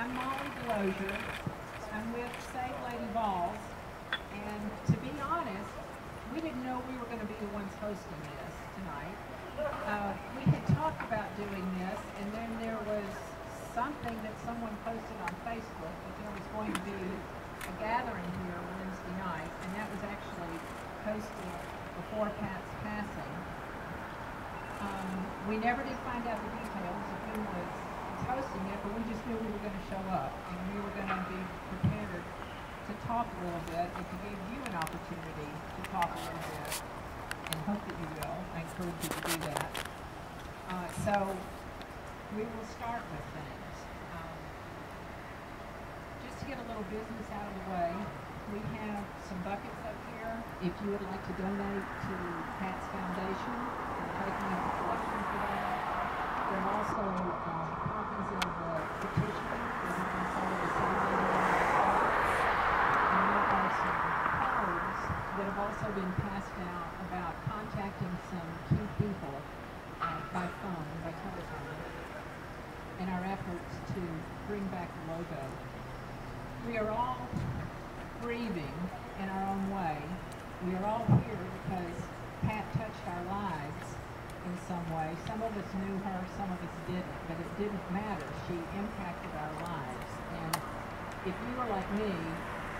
I'm Molly Delozier. I'm with Save Lady Vols, and to be honest, we didn't know we were going to be the ones hosting this tonight. We had talked about doing this, and then there was something that someone posted on Facebook that there was going to be a gathering here Wednesday night, and that was actually posted before Pat's passing. We never did find out the details of who was hosting it, but we just knew we were going to show up, and we were going to be prepared to talk a little bit, and to give you an opportunity to talk a little bit, and hope that you will. I encourage you to do that. So we will start with things. Just to get a little business out of the way, we have some buckets up here. If you would like to donate to Pat's Foundation, we're taking up a collection for that. There are also copies of the petition that have been sold to Save Lady Vols. And there are some cards that have also been passed out about contacting some key people by phone, by telephone, in our efforts to bring back the logo. We are all grieving in our own way. We are all here because Pat touched our lives in some way. Some of us knew her, some of us didn't, but it didn't matter. She impacted our lives. And if you were like me,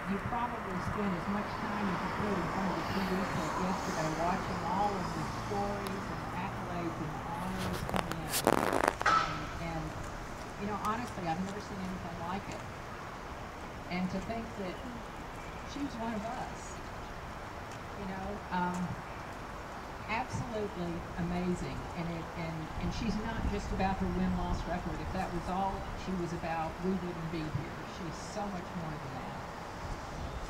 you probably spent as much time as you could in front of the TV set yesterday watching all of the stories and accolades and honors come in. And you know, honestly, I've never seen anything like it. And to think that she was one of us, you know, absolutely amazing. And she's not just about her win-loss record. If that was all she was about, we wouldn't be here. She's so much more than that.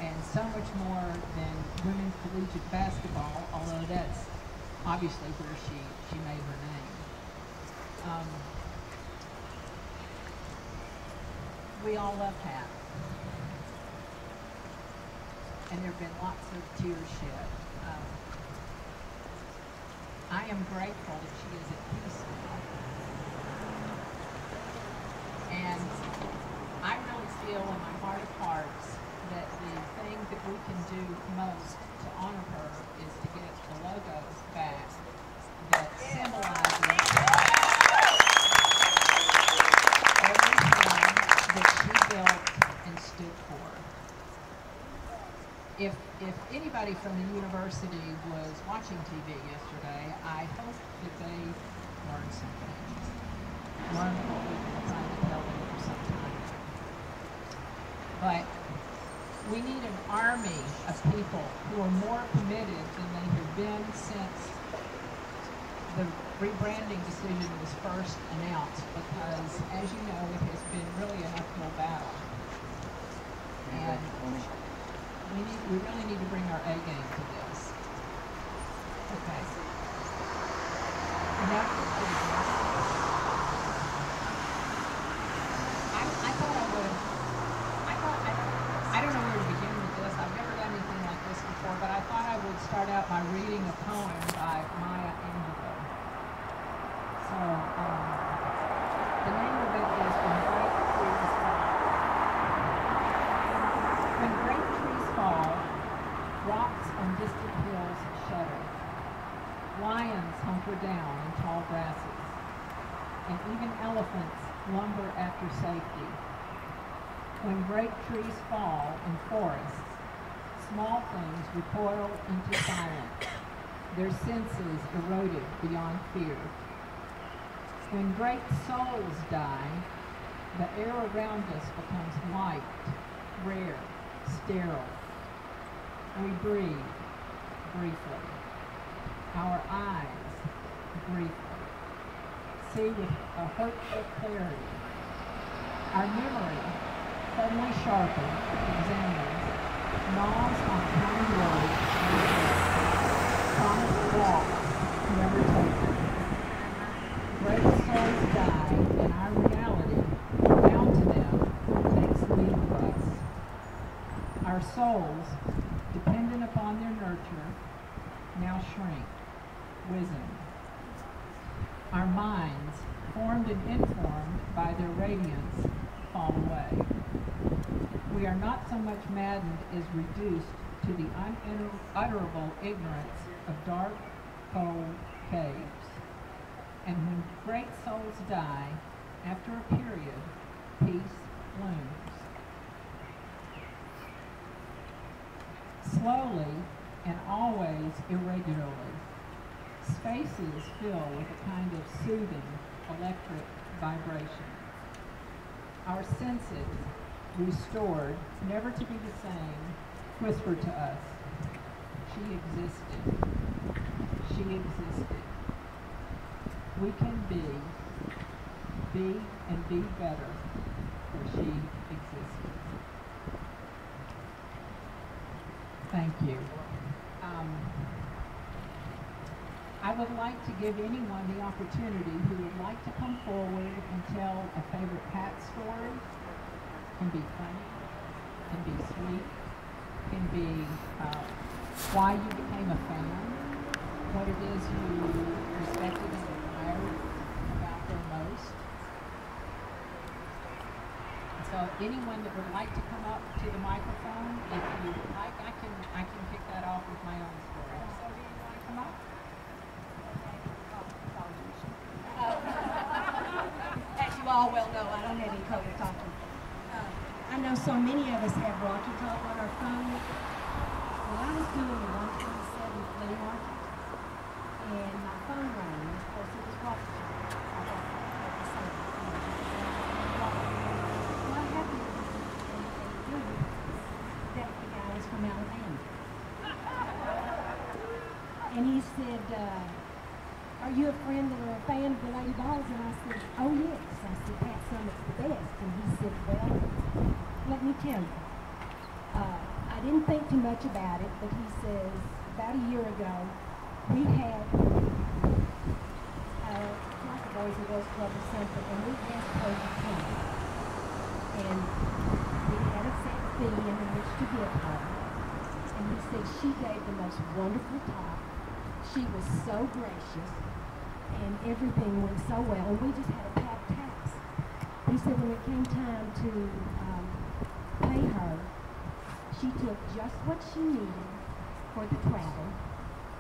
And so much more than women's collegiate basketball, although that's obviously where she made her name. We all love Pat. And there have been lots of tears shed. I am grateful that she is at peace now. And I really feel in my heart of hearts that the thing that we can do most to honor her is to get the logos back that symbolizes everything that she built and stood for. If anybody from the university was watching TV yesterday, I hope that they learned something. Learned what we've been trying to tell them for some time. But we need an army of people who are more committed than they have been since the rebranding decision was first announced, because, as you know, it has been really an uphill battle. And we really need to bring our A game to this. Okay. Enough of business. I don't know where to begin with this. I've never done anything like this before, but I thought I would start out by reading a poem by Maya Angelou. So, the name of it is When Great Trees Fall. When great trees fall, rocks on distant hills shudder. Lions hunker down in tall grasses, and even elephants lumber after safety. When great trees fall in forests, small things recoil into silence, their senses eroded beyond fear. When great souls die, the air around us becomes white, rare, sterile. We breathe briefly. Our eyes briefly see with a hurtful clarity. Our memory, suddenly sharpened, examines, gnaws on common roads, promised walks, never taken. Great souls die, and our reality, bound to them, takes leave of us. Our souls, dependent upon their nurture, now shrink, wizened. Our minds, formed and informed by their radiance, fall. fall away. We are not so much maddened as reduced to the unutterable ignorance of dark, cold caves. And when great souls die, after a period, peace blooms. Slowly and always irregularly, spaces fill with a kind of soothing electric vibration. Our senses, restored, never to be the same, whisper to us, she existed. She existed. We can be and be better, for she existed. Thank you. I would like to give anyone the opportunity who would like to come forward and tell a favorite Pat story. Can be funny, can be sweet, can be why you became a fan, what it is you respected and admired about her most. So anyone that would like to come up to the microphone, if you would like, I can kick that off with my own story. So do you want to come up? As you all well know, I don't have any trouble talking. I know so many of us have Rocky Talk on our phone. Well, I was doing the 127 flea market, and my phone rang. Of course, it was Rocky Talk. I thought at the same time. What happened that the guy was from Alabama. And he said, are you a friend or a fan of the Lady Balls? And I said, oh yes. I said, Pat Summitt's the best. And he said, well, let me tell you. I didn't think too much about it, but he says, about a year ago, we had like a Boys and Girls Club or something, and we asked her to come. And we had a set fee in which to give her. And he said she gave the most wonderful talk. She was so gracious, and everything went so well, and we just had a packed house. He said when it came time to pay her, she took just what she needed for the travel,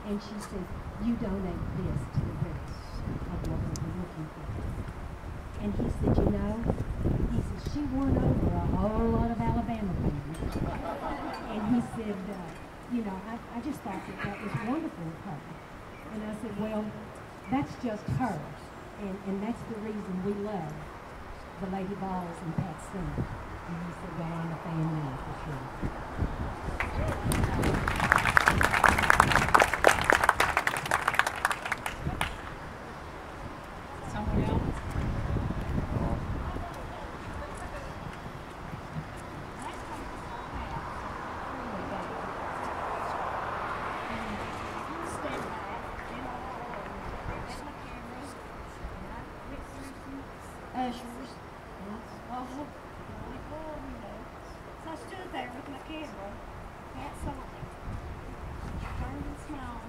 and she said, you donate this to the rest of what we were looking for. And he said, you know, he said, she won over a whole lot of Alabama people. And he said, you know, I just thought that was wonderful of her. And I said, well, that's just her. And that's the reason we love the Lady Balls and Pat Summitt. And he said, well, I'm a fan now for sure. Someone else? Ushers. Oh, you know. So I stood there with my camera. Pat Summitt. Turned and smiled.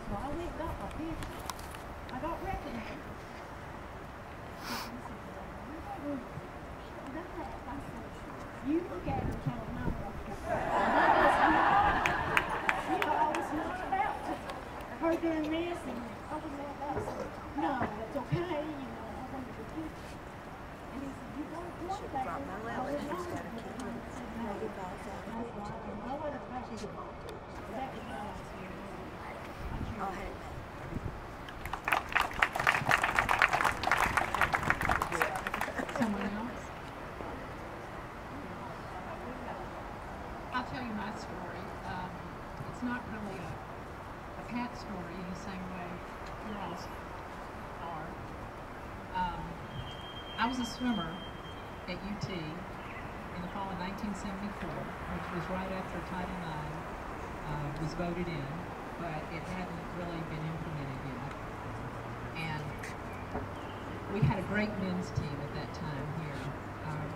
So I went and got my picture. I got recognized. You look at her and tell her no. You know, I was not about to her doing this, and I was not about to. No, it's okay, you know, I wanted to do it. And he said, you don't want that. I was not going to do it. I said, no, I was like, no other question. That was my last year. I'm sure. Someone else? I'll tell you my story. It's not really a Pat story in the same way you all are. I was a swimmer at UT in the fall of 1974, which was right after Title IX was voted in, but it hadn't really been implemented yet. And we had a great men's team at that time here.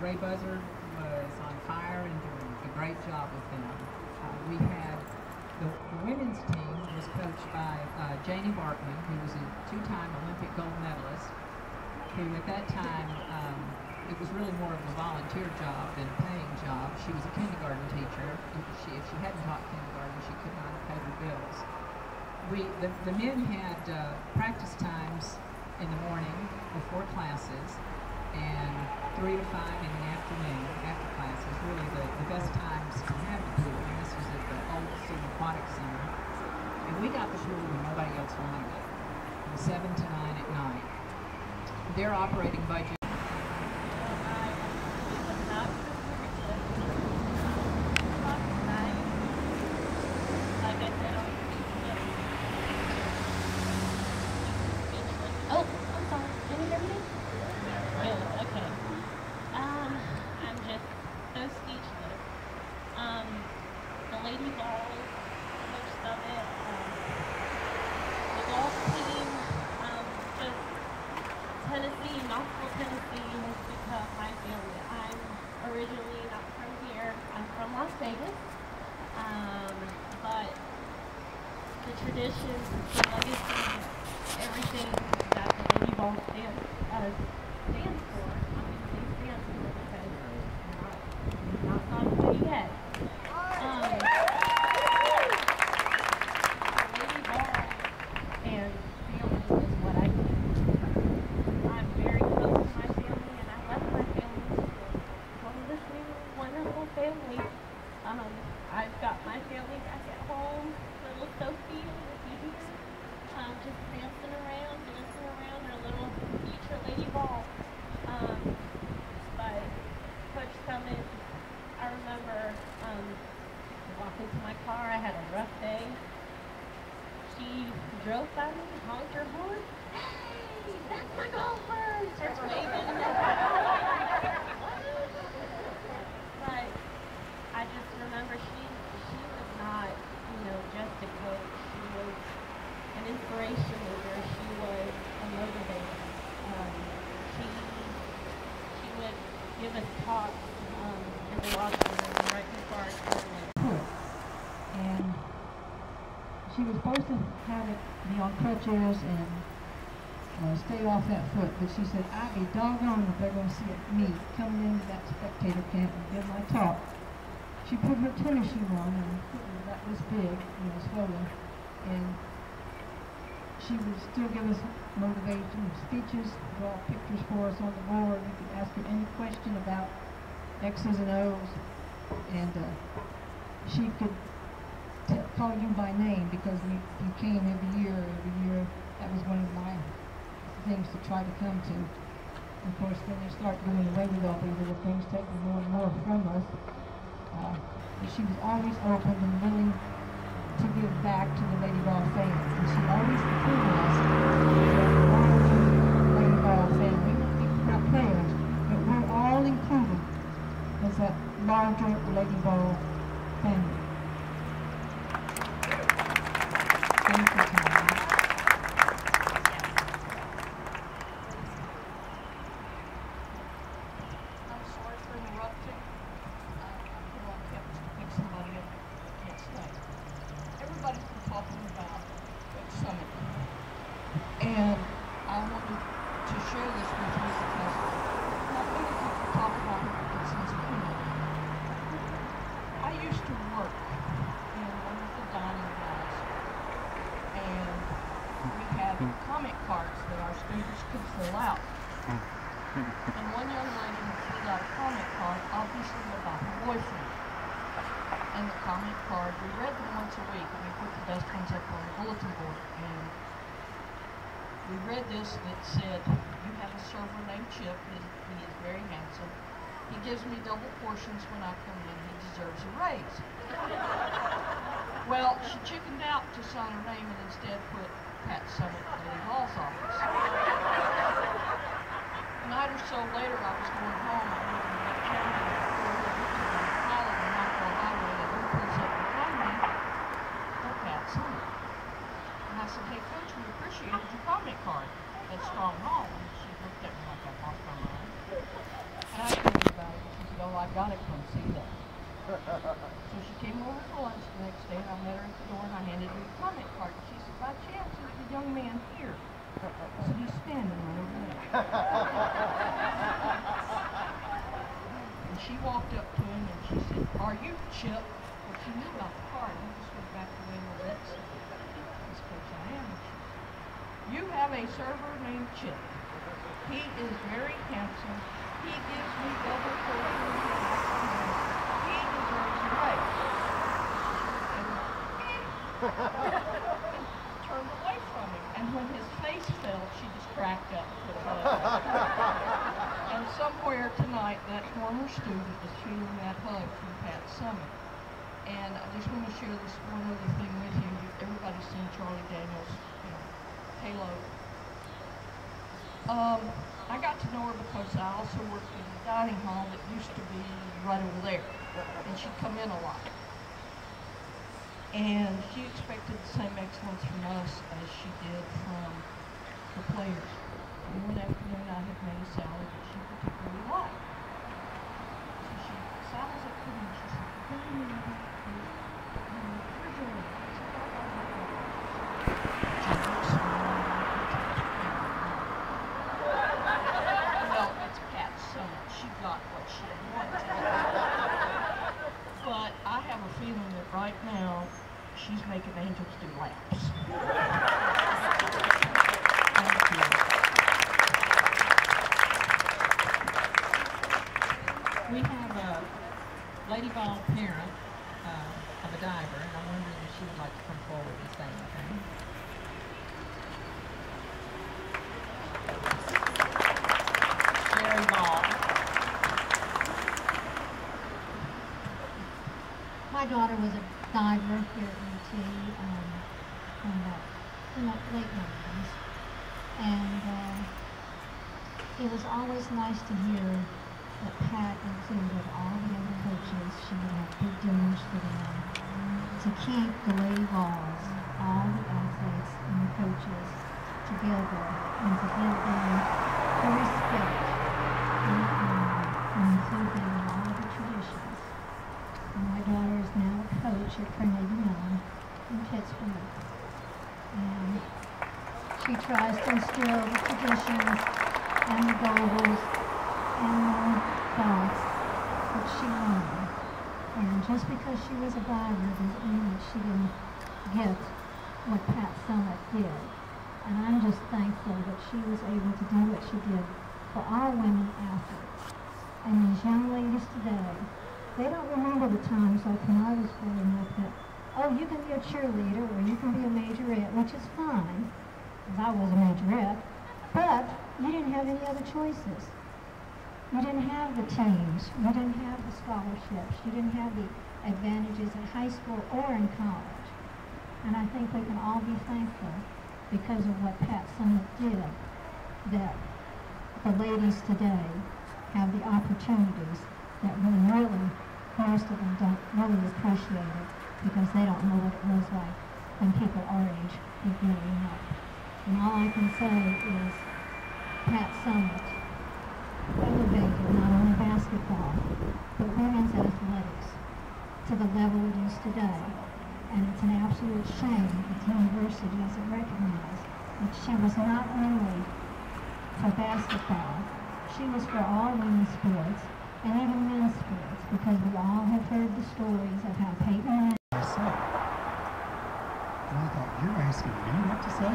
Ray Buzzard was on fire and doing a great job with them. We had the women's team was coached by Janie Barkman, who was a two-time Olympic gold medalist, who at that time it was really more of a volunteer job than a paying job. She was a kindergarten teacher. If she hadn't taught kindergarten, she could not have paid her bills. The men had practice times in the morning before classes, and 3 to 5 in the afternoon after classes. Really the best times to have the pool. And this was at the old City Aquatic Center. And we got the pool when nobody else wanted it. From 7 to 9 at night. Their operating budget. Oh, I'm sorry. Can you hear me? Good, okay. I'm just so speechless. The Lady Ball, most of it, the golf team, just Tennessee, Knoxville, Tennessee has become my family. I'm originally not from here. I'm from Las Vegas. But the traditions, the legacy, everything that the Lady Ball stands for, obviously stands for, because it's not gone away yet. The Lady Ball and family is what I do. I'm very close to my family, and I love my family. One of this new wonderful family. I've got my family back at home. Little Sophie, if you hear, just dancing around her little future Lady Ball. But Coach Summit, I remember walking to my car. I had a rough day. She drove by me, honked her horn. Hey, that's my golfer! Starts waving. But I just remember she was not, just a coach. She was an inspiration leader. She was a motivator. She would give us talks in the locker room right before our tournament. And she was supposed to have it be on crutches and stay off that foot, but she said, I'd be doggone if they're going to see me coming into that spectator camp and give my talk. She put her tennis shoe on, and her foot was about this big, swollen, and she would still give us motivation speeches, draw pictures for us on the board. We could ask her any question about X's and O's, and she could call you by name, because you came every year. That was one of my things to try to come to. And of course, when they start doing away with all these little things, taking more and more from us, she was always open and willing to give back to the Lady Ball fans. And she always included us in the Lady Ball family. We're not players, but we're all included as a larger Lady Ball family. Thank you, Tom. I'm sorry for interrupting. I kept to pick somebody up next night. Everybody's been talking about Coach Summit. And I wanted to share this with you because not many people talk about her since community. I used to work in one of the dining halls, and we had comment cards that our students could fill out. And one young lady filled out a comment card, obviously about her boyfriend. And the comment card, we read them once a week, and we put the best ones up on the bulletin board. And we read this that said, you have a server named Chip, he is very handsome. He gives me double portions when I come in, he deserves a raise. Well, she chickened out to sign her name and instead put Pat Summit at Lady Ball's office. A night or so later, I was going home, I lived in that county, pilot in Knoxville Highway, and he pulls up behind me, oh, Pat Summit. And I said, hey, Coach, we appreciated your comment card at Strong Hall. And she looked at me like I lost my mind. And I told her about it. She said, oh, I got it from CETA. So she came over for lunch the next day, and I met her at the door, and I handed her the comment card. And she said, by chance, there's a young man here. I said, he's standing right over there. she walked up to him and she said, "Are you Chip?" Well, she knew about the card. He just went back away a little bit. So, "Yes, Coach, I am." "You have a server named Chip. He is very handsome. He gives me double portion of he deserves a raise." And turned away from him. And when his face fell, she just cracked up and put a hug. And somewhere tonight, that former student is feeling that hug from Pat Summit. And I just want to share this one other thing with you. Everybody's seen Charlie Daniels, Halo. I got to know her because I also worked in the dining hall that used to be right over there. And she'd come in a lot. And she expected the same excellence from us as she did from the players. And one afternoon I had made a salad that she particularly liked. So she, "Salad's at cooking." She said, "Where's your name?" I said, "Well, it's Pat Summit. She got what she wanted." But I have a feeling that right now she's making angels do laps. Thank you. We have a Lady Ball parent of a diver, and I'm wondering if she would like to come forward and say anything. Sherry Ball. My daughter was a diver here at UT in the late 90s, and it was always nice to hear that Pat included all the other coaches. She would have big dinners for them to keep the Lady Balls, all the athletes and the coaches together, and to give them the respect and the honor and include them in all of the traditions. And my daughter is now a coach at Carnegie Mellon in Pittsburgh. And she tries to instill the traditions and the goals and the thoughts that she learned. And just because she was a diver doesn't mean that she didn't get what Pat Summit did. And I'm just thankful that she was able to do what she did for our women athletes. And these young ladies today, they don't remember the times like when I was growing up that, oh, you can be a cheerleader or you can be a majorette, which is fine, because I was a majorette, but you didn't have any other choices. You didn't have the teams, you didn't have the scholarships, you didn't have the advantages in high school or in college. And I think we can all be thankful because of what Pat Summit did, that the ladies today have the opportunities that really, most of them don't really appreciate it because they don't know what it was like when people our age were growing up. And all I can say is Pat Summit elevated not only basketball, but women's athletics to the level it is today. And it's an absolute shame that the university doesn't recognize that she was not only for basketball, she was for all women's sports, and even men's sports, because we all have heard the stories of how Peyton Manning. I said, and I thought, you're asking me what to say?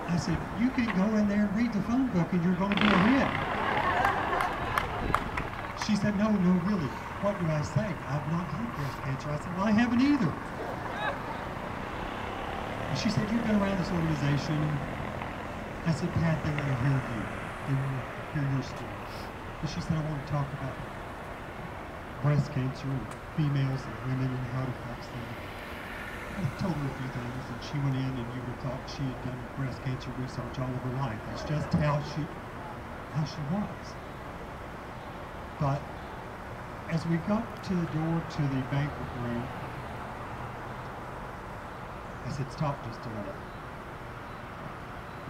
I said, you can go in there and read the phone book and you're going to be a hit. She said, no, really, what do I say? I've not had breast cancer. I said, well, I haven't either. And she said, you've been around this organization. I said, Pat, they want to hear you. They want to hear your story. And she said, I want to talk about breast cancer and females and women and how it affects them. I told her a few things, and she went in and you would have thought she had done breast cancer research all of her life. It's just how she was. But as we got to the door to the banquet room, I said, stop just a minute.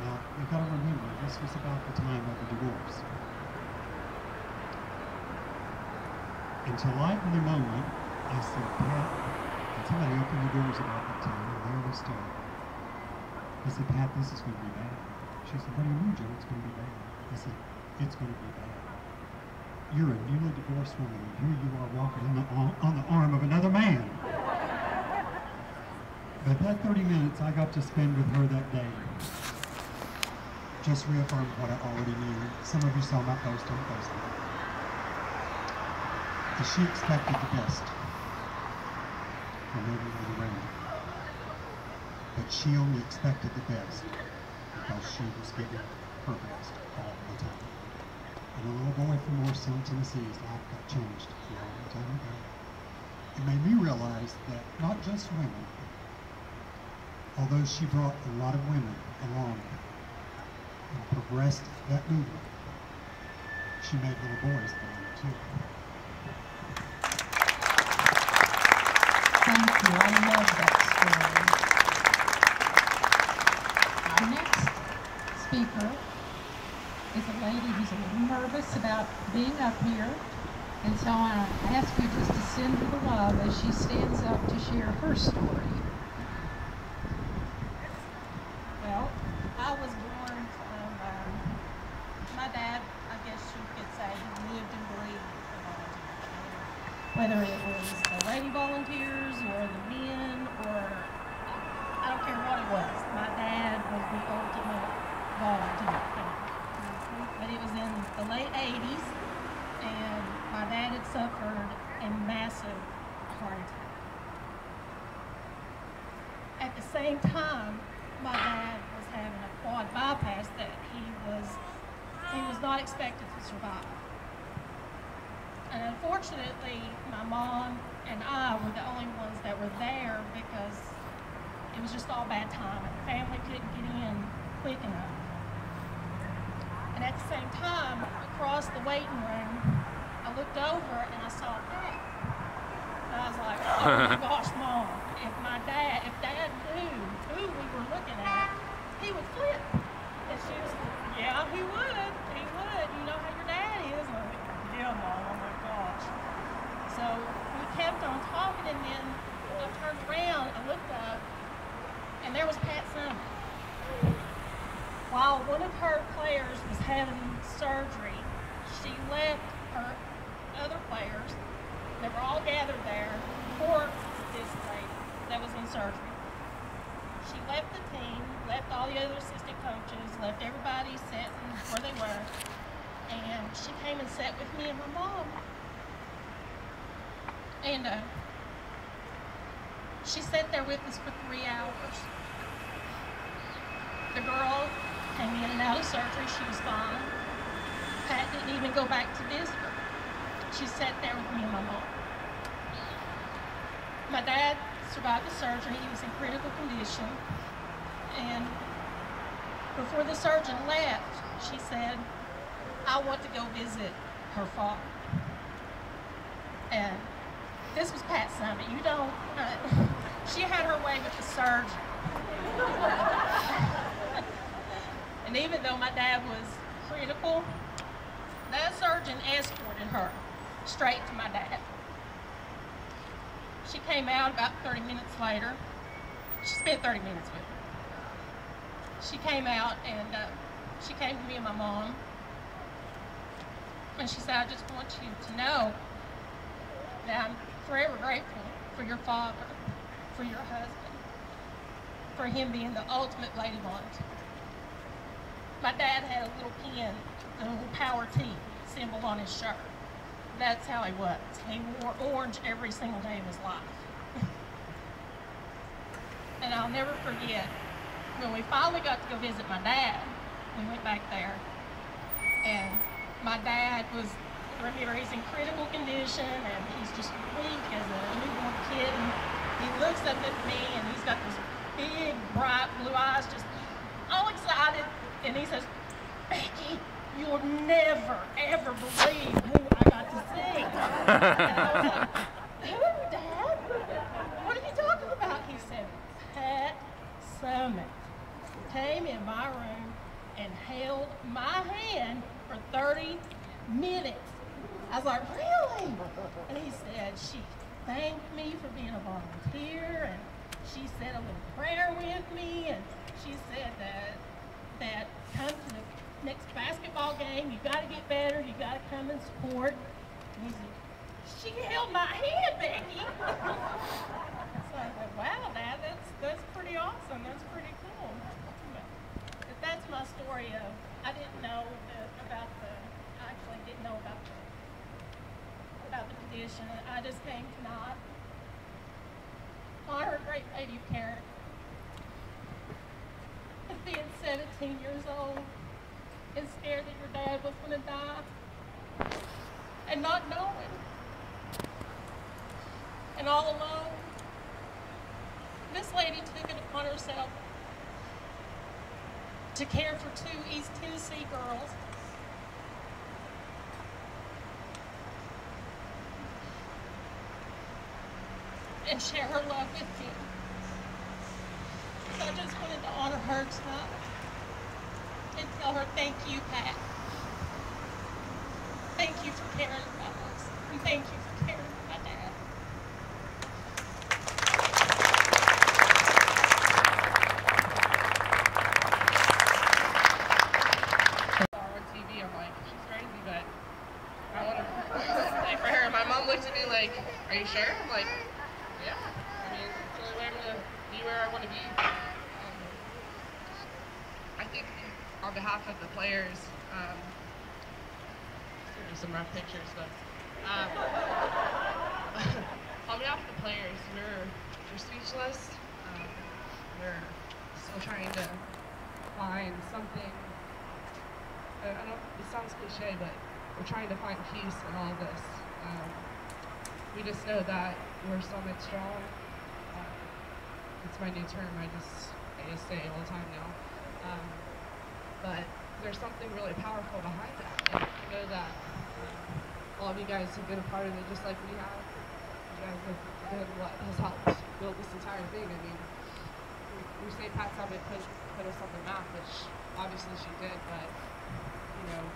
Now, you've got to remember, this was about the time of the divorce. Until right in the moment, I said, Pat, and somebody opened the doors about that time, and there we stood. I said, Pat, this is going to be bad. She said, what do you mean, Joe? It's going to be bad. I said, it's going to be bad. you're a newly divorced woman, and here you are walking on the arm of another man. But that 30 minutes I got to spend with her that day just reaffirmed what I already knew. Some of you saw my post on Facebook. That she expected the best from everyone around her. But she only expected the best because she was giving her best all the time. And a little boy from Morristown, Tennessee's life got changed a long time ago. It made me realize that not just women, although she brought a lot of women along and progressed that movement, she made little boys belong too. Thank you. I love that story. Our next speaker is a lady who's a little nervous about being up here. And so I ask you just to send her the love as she stands up to share her story. Well, I was born from, my dad, I guess you could say, he lived and breathed for volunteers. Whether it was the lady volunteers or the men or, I don't care what it was. My dad was the ultimate volunteer. But it was in the late 80s, and my dad had suffered a massive heart attack. At the same time, my dad was having a quad bypass that he was not expected to survive. And unfortunately, my mom and I were the only ones that were there because it was just all bad timing. The family couldn't get in quick enough. And at the same time, across the waiting room, I looked over and I saw Pat. And I was like, oh my gosh, Mom, if Dad knew who we were looking at, he would flip. And she was like, yeah, he would. You know how your dad is. And I'm like, yeah, Mom, oh my gosh. So we kept on talking, and then I turned around, I looked up, and there was Pat Summit. While one of her players was having surgery, she left her other players that were all gathered there for this lady that was in surgery. She left the team, left all the other assistant coaches, left everybody sitting where they were, and she came and sat with me and my mom. And she sat there with us for 3 hours. The girl came in and out of surgery, she was fine. Pat didn't even go back to visit her. She sat there with me and my mom. My dad survived the surgery, he was in critical condition. And before the surgeon left, she said, I want to go visit her father. And this was Pat Summit. You don't, she had her way with the surgeon. And even though my dad was critical, that surgeon escorted her straight to my dad. She came out about 30 minutes later. She spent 30 minutes with her. She came out and she came to me and my mom. And she said, I just want you to know that I'm forever grateful for your father, for your husband, for him being the ultimate lady volunteer. My dad had a little pin, a little power T symbol on his shirt. That's how he was. He wore orange every single day of his life. And I'll never forget, when we finally got to go visit my dad, we went back there, and my dad was, remember, he's in critical condition, and he's just weak as a newborn kid, and he looks up at me, and he's got those big, bright blue eyes, just all excited, and he says, Becky, you'll never, ever believe who I got to see. And I was like, who, Dad? What are you talking about? He said, Pat Summit came in my room and held my hand for 30 minutes. I was like, really? And he said, she thanked me for being a volunteer, and she said a little prayer with me, and she said that come to the next basketball game, you got to get better, you got gotta come and support. And he's like, she held my hand, Becky. So I said, wow, Dad, that's pretty awesome. That's pretty cool. But that's my story of, I didn't know I actually didn't know about the condition. I just came tonight. Honor a great lady parent. And being 17 years old and scared that your dad was going to die. And not knowing. And all alone. This lady took it upon herself to care for 2 East Tennessee girls. And share her love with me. So I just wanted to honor her tonight and tell her thank you, Pat. Thank you for caring about us. And thank you for caring for my dad. On TV, I'm like, she's crazy, but I want to play for her. My mom looked at me like, are you sure? I'm like, yeah. I mean, it's the only way I'm going to be where I want to be. I think on behalf of the players, some rough pictures, but on behalf of the players, we're speechless. We're still trying to find something. It sounds cliche, but we're trying to find peace in all of this. We just know that we're Summit strong. It's my new term. I just say it all the time now. But there's something really powerful behind that. And I know that all of you guys have been a part of it just like we have. You guys have been what has helped build this entire thing. I mean, we say Pat Summitt put us on the map, which obviously she did, but you know,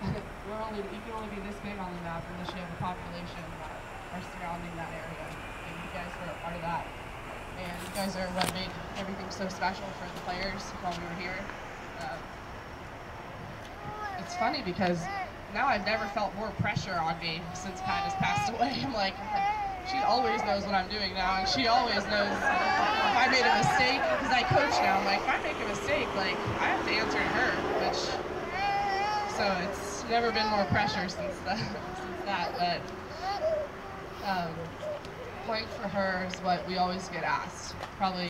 you can only be this big on the map unless you have a population that are surrounding that area. And you guys were a part of that. And you guys are what made everything so special for the players while we were here. It's funny because now I've never felt more pressure on me since Pat has passed away. I'm like, she always knows what I'm doing now, and she always knows if I made a mistake, because I coach now. I'm like, if I make a mistake, like, I have to answer to her, so it's never been more pressure since that, but playing for her is what we always get asked, probably.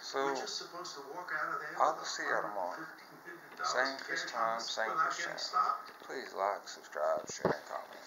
So, I'll see you tomorrow. Same fish time, same fish channel. Please like, subscribe, share, and comment.